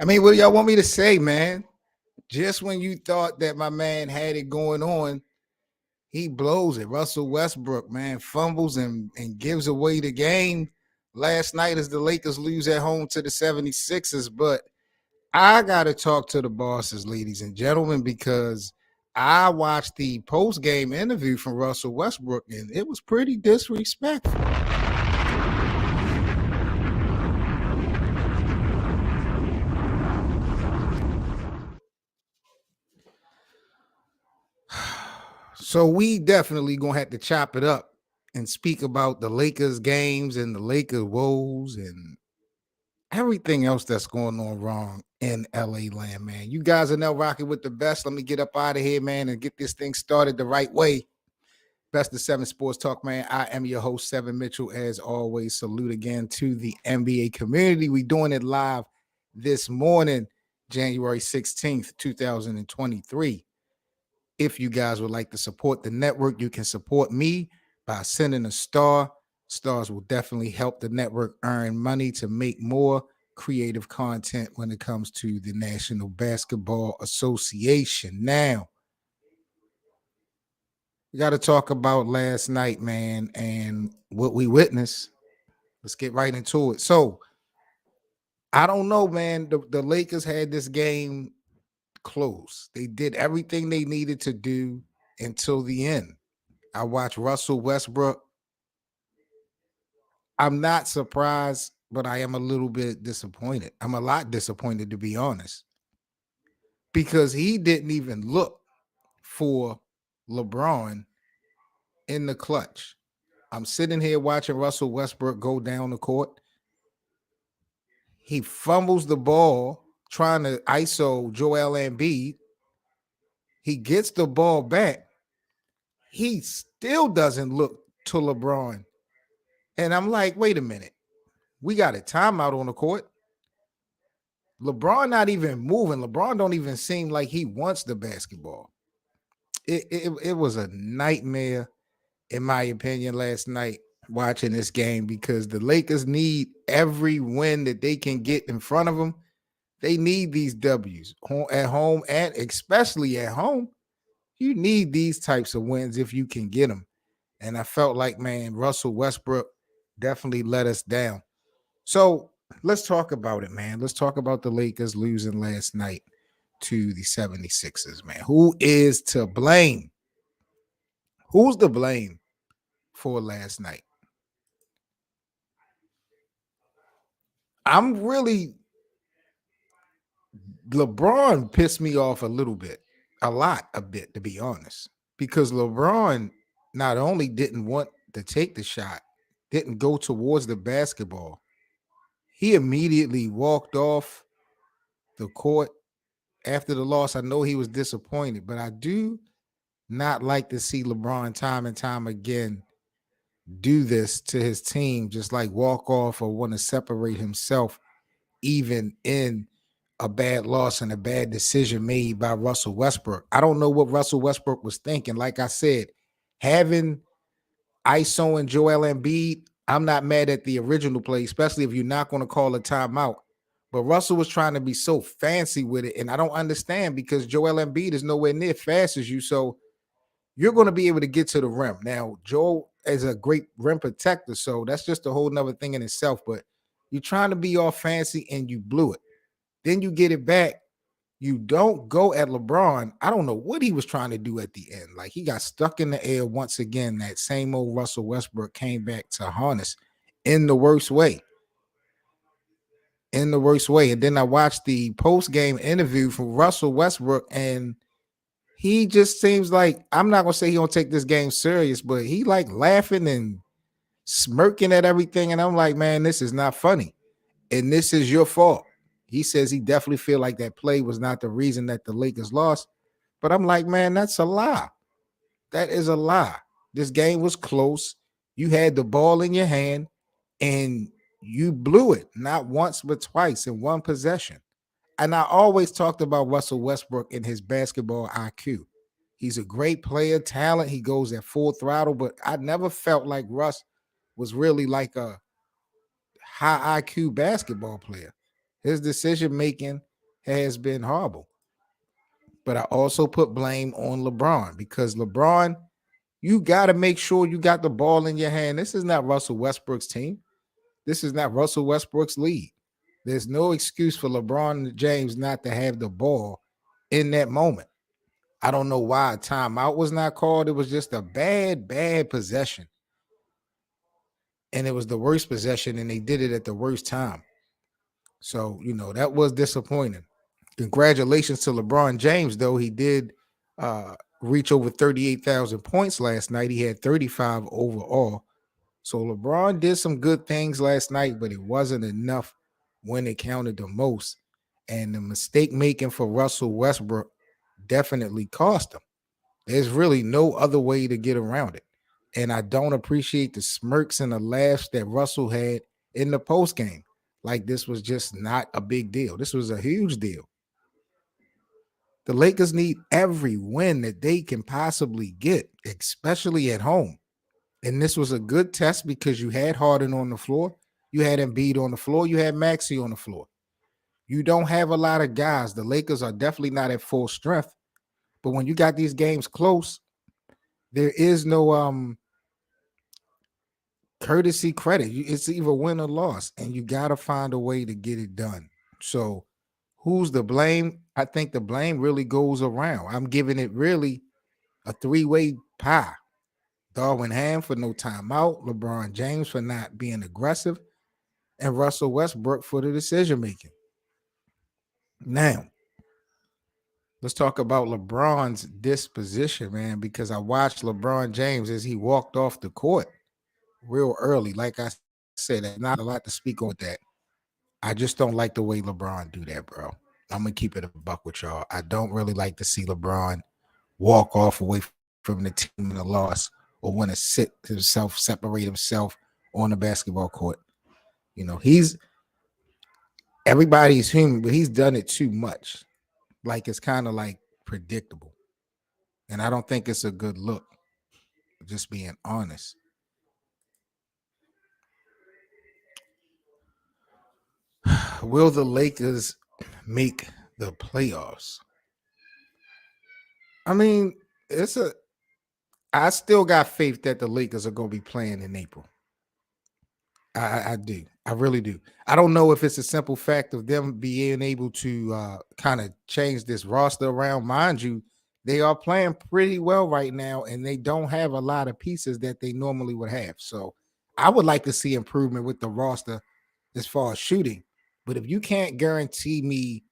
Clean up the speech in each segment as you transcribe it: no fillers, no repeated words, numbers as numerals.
I mean, what do y'all want me to say, man? Just when you thought that my man had it going on, he blows it. Russell Westbrook, man, fumbles and gives away the game last night as the Lakers lose at home to the 76ers. But I got to talk to the bosses, ladies and gentlemen, because I watched the post-game interview from Russell Westbrook, and it was pretty disrespectful. So we definitely gonna have to chop it up and speak about the Lakers games and the Lakers woes and everything else that's going on wrong in LA land, man. You guys are now rocking with the best. Let me get up out of here, man, and get this thing started the right way. Best of Seven Sports Talk, man. I am your host, Seven Mitchell. As always, salute again to the NBA community. We doing it live this morning, January 16th, 2023. If you guys would like to support the network, you can support me by sending a star. Stars will definitely help the network earn money to make more creative content when it comes to the National Basketball Association. Now, we got to talk about last night, man, and what we witnessed. Let's get right into it. So, I don't know, man. The Lakers had this game close. They did everything they needed to do until the end. I watched Russell Westbrook. I'm not surprised, but I am a little bit disappointed. I'm a lot disappointed, to be honest, because he didn't even look for LeBron in the clutch. I'm sitting here watching Russell Westbrook go down the court. He fumbles the ball trying to ISO Joel Embiid. He gets the ball back. He still doesn't look to LeBron. And I'm like, wait a minute. We got a timeout on the court. LeBron not even moving. LeBron don't even seem like he wants the basketball. It was a nightmare, in my opinion, last night watching this game because the Lakers need every win that they can get in front of them. They need these W's at home and especially at home. You need these types of wins if you can get them. And I felt like, man, Russell Westbrook definitely let us down. So let's talk about it, man. Let's talk about the Lakers losing last night to the 76ers, man. Who is to blame? Who's to blame for last night? I'm really LeBron pissed me off a little bit, a bit, to be honest, because LeBron not only didn't want to take the shot, didn't go towards the basketball, he immediately walked off the court after the loss. I know he was disappointed, but I do not like to see LeBron time and time again do this to his team, just like walk off or want to separate himself, even in a bad loss and a bad decision made by Russell Westbrook. I don't know what Russell Westbrook was thinking. Like I said, having ISO and Joel Embiid, I'm not mad at the original play, especially if you're not going to call a timeout. But Russell was trying to be so fancy with it, and I don't understand because Joel Embiid is nowhere near fast as you, so you're going to be able to get to the rim. Now, Joel is a great rim protector, so that's just a whole nother thing in itself, but you're trying to be all fancy and you blew it. Then you get it back. You don't go at LeBron. I don't know what he was trying to do at the end. Like he got stuck in the air once again. That same old Russell Westbrook came back to harness in the worst way. In the worst way. And then I watched the post-game interview from Russell Westbrook, and he just seems like, I'm not gonna say he don't take this game serious, but he like laughing and smirking at everything. And I'm like, man, this is not funny. And this is your fault. He says he definitely feel like that play was not the reason that the Lakers lost. But I'm like, man, that's a lie. That is a lie. This game was close. You had the ball in your hand and you blew it not once, but twice in one possession. And I always talked about Russell Westbrook and his basketball IQ. He's a great player, talent. He goes at full throttle, but I never felt like Russ was really like a high IQ basketball player. His decision making has been horrible. But I also put blame on LeBron because LeBron, you got to make sure you got the ball in your hand. This is not Russell Westbrook's team. This is not Russell Westbrook's league. There's no excuse for LeBron James not to have the ball in that moment. I don't know why a timeout was not called. It was just a bad possession. And it was the worst possession, and they did it at the worst time. So, that was disappointing. Congratulations to LeBron James, though. He did reach over 38,000 points last night. He had 35 overall. So LeBron did some good things last night, but it wasn't enough when it counted the most. And the mistake making for Russell Westbrook definitely cost him. There's really no other way to get around it. And I don't appreciate the smirks and the laughs that Russell had in the post game. Like this was just not a big deal. This was a huge deal. The Lakers need every win that they can possibly get, especially at home. And this was a good test because you had Harden on the floor, you had Embiid on the floor, you had Maxey on the floor. You don't have a lot of guys. The Lakers are definitely not at full strength. But when you got these games close, there is no courtesy credit. It's either win or loss, and you got to find a way to get it done. So who's the blame? I think the blame really goes around. I'm giving it really a three-way pie. Darwin Ham for no timeout, LeBron James for not being aggressive, and Russell Westbrook for the decision making. Now, let's talk about LeBron's disposition, man, because I watched LeBron James as he walked off the court real early. Like I said, there's not a lot to speak on with that. I just don't like the way LeBron do that, bro. I'm going to keep it a buck with y'all. I don't really like to see LeBron walk off away from the team in a loss or want to sit himself, separate himself on the basketball court. Everybody's human, but he's done it too much. Like it's kind of like predictable. And I don't think it's a good look, just being honest. Will the Lakers make the playoffs? I mean, I still got faith that the Lakers are going to be playing in April. I do. I really do. I don't know if it's a simple fact of them being able to kind of change this roster around. Mind you, they are playing pretty well right now, and they don't have a lot of pieces that they normally would have. So I would like to see improvement with the roster as far as shooting. But if you can't guarantee me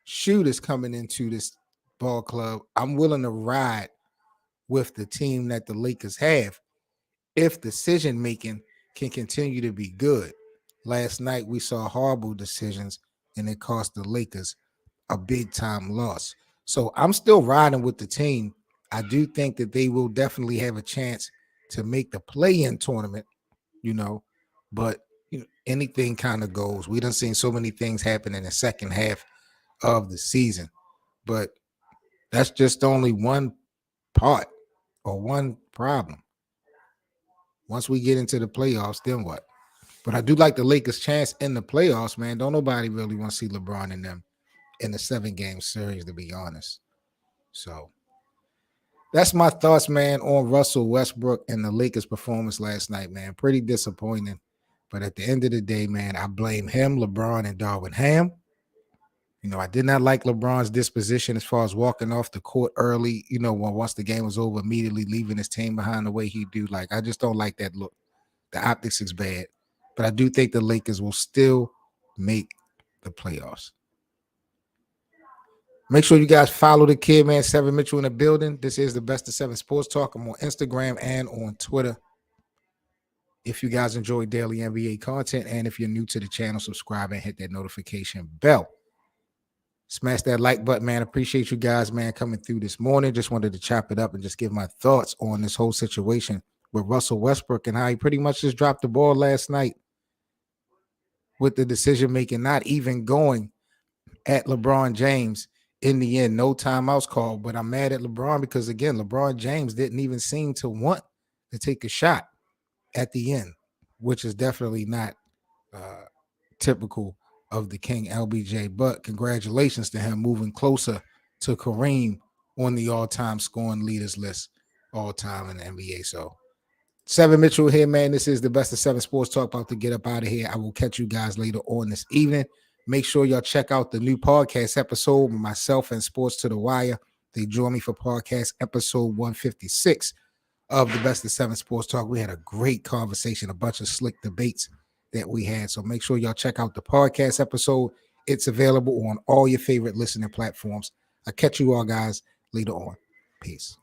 shooters coming into this ball club, I'm willing to ride with the team that the Lakers have if decision making can continue to be good. Last night we saw horrible decisions, and it cost the Lakers a big time loss. So I'm still riding with the team. I do think that they will definitely have a chance to make the play-in tournament, but anything kind of goes. We done seen so many things happen in the second half of the season, but that's just only one part or one problem. Once we get into the playoffs, then what? But I do like the Lakers' chance in the playoffs, man. Don't nobody really want to see LeBron and them in the 7-game series, to be honest. So that's my thoughts, man, on Russell Westbrook and the Lakers' performance last night, man. Pretty disappointing. But at the end of the day, man, I blame him, LeBron, and Darwin Ham. I did not like LeBron's disposition as far as walking off the court early, once the game was over, immediately leaving his team behind the way he do. Like, I just don't like that look. The optics is bad. But I do think the Lakers will still make the playoffs. Make sure you guys follow the kid, man. Seven Mitchell in the building. This is the Best of 7 Sports Talk. I'm on Instagram and on Twitter. If you guys enjoy daily NBA content, and if you're new to the channel, subscribe and hit that notification bell. Smash that like button, man. Appreciate you guys, man, coming through this morning. Just wanted to chop it up and just give my thoughts on this whole situation with Russell Westbrook and how he pretty much just dropped the ball last night with the decision making, not even going at LeBron James in the end. No timeouts called, but I'm mad at LeBron because, again, LeBron James didn't even seem to want to take a shot at the end, which is definitely not typical of the King LBJ. But congratulations to him moving closer to Kareem on the all-time scoring leaders list, all-time in the NBA. So 7 Mitchell here, man. This is the Best of 7 Sports Talk. About to get up out of here. I will catch you guys later on this evening. Make sure y'all check out the new podcast episode with myself and Sports to the Wire. They join me for podcast episode 156 of the Best of 7 Sports Talk. We had a great conversation, a bunch of slick debates that we had. So make sure y'all check out the podcast episode. It's available on all your favorite listening platforms. I'll catch you all guys later on. Peace.